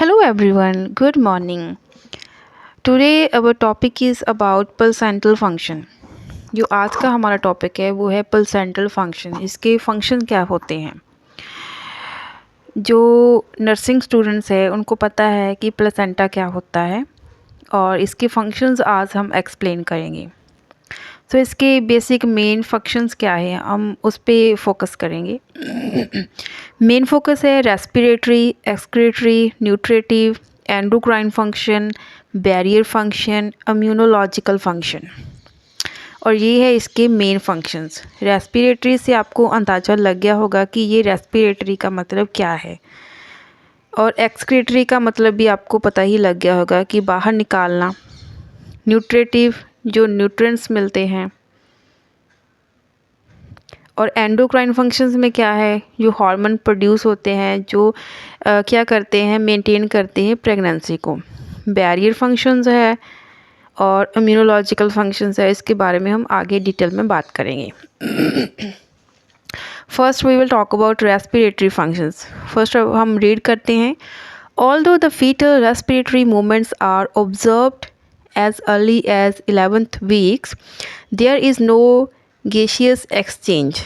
Hello everyone, good morning. Today our topic is about placental function. जो आज का हमारा टॉपिक है वो है placental function. इसके फंक्शन क्या होते हैं? जो नर्सिंग स्टूडेंट्स हैं उनको पता है कि प्लेसेंटा क्या होता है और इसके फंक्शंस आज हम एक्सप्लेन करेंगे. तो इसके बेसिक मेन फंक्शंस क्या है हम उस पर फोकस करेंगे. मेन फोकस है respiratory, excretory, nutritive, endocrine function, barrier function, immunological function. और ये है इसके मेन फंक्शंस. रेस्पिरेटरी से आपको अंदाज़ा लग गया होगा कि ये रेस्पिरेटरी का मतलब क्या है, और एक्सक्रीटरी का मतलब भी आपको पता ही लग गया होगा कि बाहर निकालना. न्यूट्रेटिव जो न्यूट्रिएंट्स मिलते हैं, और एंडोक्राइन फंक्शंस में क्या है, जो हार्मोन प्रोड्यूस होते हैं जो क्या करते हैं, मेंटेन करते हैं प्रेगनेंसी को. बैरियर फंक्शंस है और इम्यूनोलॉजिकल फंक्शंस है. इसके बारे में हम आगे डिटेल में बात करेंगे. First we will talk about respiratory functions. First हम रीड करते हैं. Although the fetal respiratory movements are observed as early as 11th weeks, there is no gaseous exchange.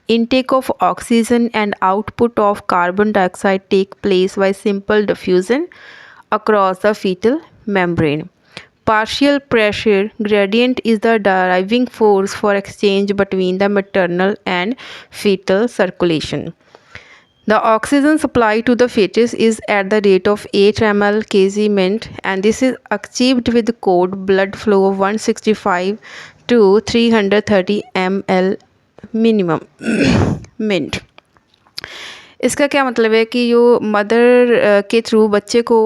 Intake of oxygen and output of carbon dioxide take place by simple diffusion across the fetal membrane. Partial pressure gradient is the driving force for exchange between the maternal and fetal circulation. The oxygen supply to the fetus is at the rate of 8 ml kg mint, and this is achieved with cold blood flow of 165 to 330 ml minimum mint. इसका क्या मतलब है कि जो mother के through बच्चे को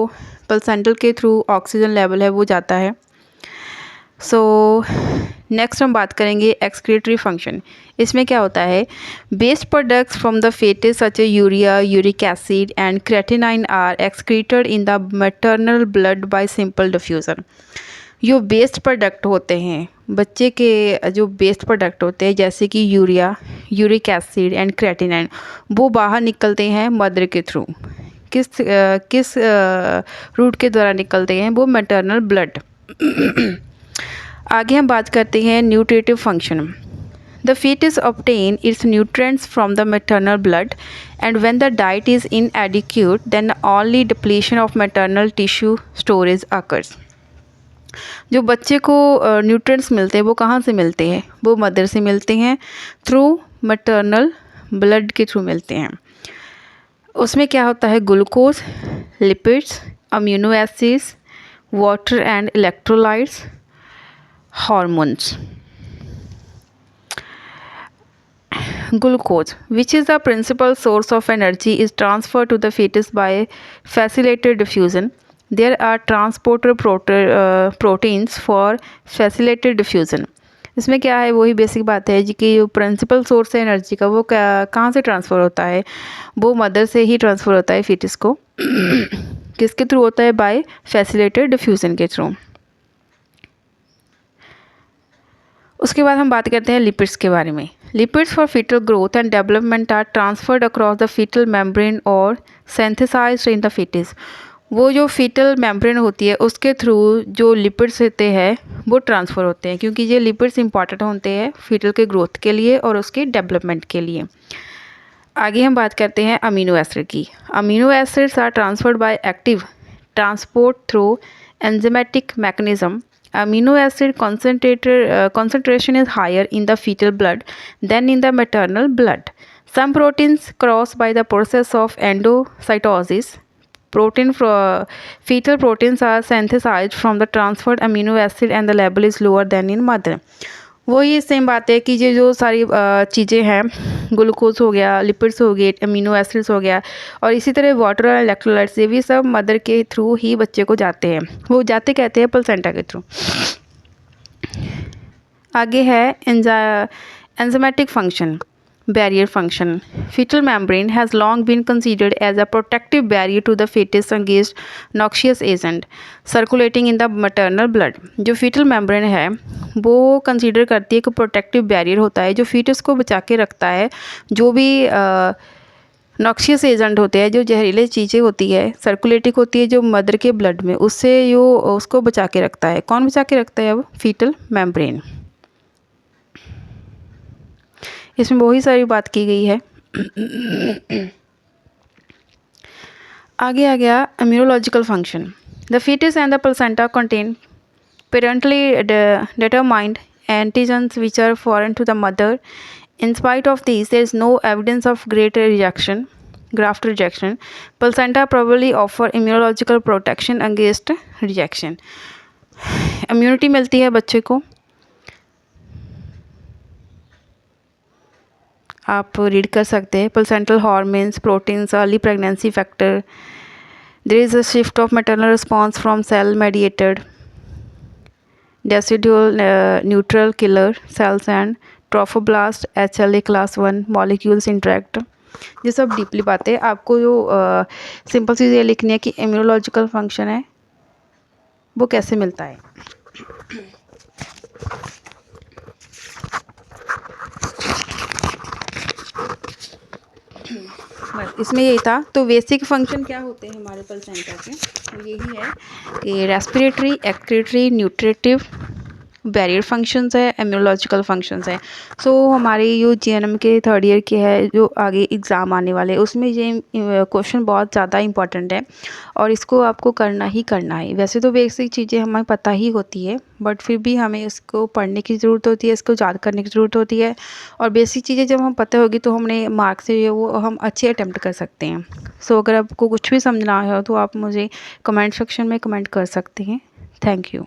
placental के थ्रू ऑक्सीजन लेवल है वो जाता है. सो नेक्स्ट हम बात करेंगे एक्सक्रीटरी फंक्शन. इसमें क्या होता है, waste products from the fetus such a urea, uric acid and creatinine are excreted in the maternal blood by simple diffusion. जो वेस्ट प्रोडक्ट होते हैं बच्चे के, जो वेस्ट प्रोडक्ट होते हैं जैसे कि urea, uric acid and creatinine, वो बाहर निकलते हैं मदर के थ्रू. किस रूट के द्वारा निकलते हैं, वो मैटरनल ब्लड. आगे हम बात करते हैं nutritive function. The fetus obtain its nutrients from the maternal blood, and when the diet is inadequate, then only depletion of maternal tissue storage occurs. जो बच्चे को न्यूट्रिएंट्स मिलते हैं वो कहाँ से मिलते हैं, वो मदर से मिलते हैं, थ्रू मैटरनल ब्लड के थ्रू मिलते हैं. उसमें क्या होता है, glucose, lipids, amino acids, water and electrolytes, hormones. Glucose, which is the principal source of energy, is transferred to the fetus by facilitated diffusion. There are transporter proteins for facilitated diffusion. इसमें क्या है, वही basic बात है जी कि जो principal source है energy का वो कहाँ से ट्रांसफ़र होता है, वो मदर से ही ट्रांसफ़र होता है फीटस को. किसके थ्रू होता है, बाय फैसिलिटेटेड डिफ्यूज़न के थ्रू. उसके बाद हम बात करते हैं लिपिड्स के बारे में. Lipids for fetal growth and development are transferred across the fetal membrane और सिंथेसाइज्ड इन द फीटस. वो जो फीटल मेम्ब्रेन होती है उसके थ्रू जो लिपिड्स होते हैं वो ट्रांसफ़र होते हैं, क्योंकि ये लिपिड्स इंपॉर्टेंट होते हैं फीटल के ग्रोथ के लिए और उसके डेवलपमेंट के लिए. आगे हम बात करते हैं अमीनो एसिड की. Amino acids are transferred by active transport through enzymatic mechanism. Amino acid concentration is higher in the fetal blood than in the maternal blood. Some proteins cross by the process of endocytosis. Fetal proteins are synthesized from the transferred amino acid and the level is lower than in mother. वही same बात है कि ये जो सारी चीज़ें हैं, glucose हो गया, लिपिड्स हो गए, अमीनो एसिड्स हो गया, और इसी तरह वाटर और इलेक्ट्रोलाइट्स, ये भी सब मदर के थ्रू ही बच्चे को जाते हैं. वो जाते कहते हैं प्लेसेंटा के थ्रू. आगे है enzymatic function, barrier function. Fetal membrane has long been considered as a protective barrier to the fetus against noxious agent circulating in the maternal blood. जो fetal membrane है वो कंसीडर करती है कि प्रोटेक्टिव बैरियर होता है जो फीटस को बचा के रखता है, जो भी नॉक्सियस एजेंट होते हैं, जो जहरीले चीज़ें होती है, सर्कुलेटिंग होती है जो मदर के ब्लड में, उससे जो उसको बचा के रखता है। कौन बचा के रखता है? अब फीटल मेम्ब्रेन। इसमें बहुत सारी बात की गई है। आगे आ गया immunological function. The fetus and the placenta contain parentally determined antigens which are foreign to the mother. In spite of these, there is no evidence of graft rejection. Placenta probably offer immunological protection against rejection. Immunity मिलती है बच्चे को। आप read कर सकते हैं। Placental hormones, proteins, early pregnancy factor. There is a shift of maternal response from cell-mediated decidual neutral killer cells and trophoblast HLA class 1 molecules interact. ये सब डीपली बातें। आपको जो सिंपल चीज़ ये लिखनी है कि इम्यूनोलॉजिकल फंक्शन है वो कैसे मिलता है। बस इसमें यही था। तो बेसिक फंक्शन क्या होते हैं हमारे प्लेसेंटा के? तो यही है कि respiratory, excretory, nutritive, barrier functions है, इम्यूनोलॉजिकल फंक्शंस है। सो हमारे जो जीएनएम के थर्ड ईयर के है, जो आगे एग्ज़ाम आने वाले, उसमें ये क्वेश्चन बहुत ज़्यादा इंपॉर्टेंट है और इसको आपको करना ही करना है। वैसे तो बेसिक चीज़ें हमें पता ही होती है, बट फिर भी हमें इसको पढ़ने की ज़रूरत होती है, इसको याद करने की ज़रूरत होती है। और बेसिक चीज़ें जब हम पता होगी तो हमने मार्क्स से वो हम अच्छे अटैम्प्ट कर सकते हैं। सो अगर आपको कुछ भी समझना हो तो आप मुझे कमेंट सेक्शन में कमेंट कर सकते हैं। Thank you.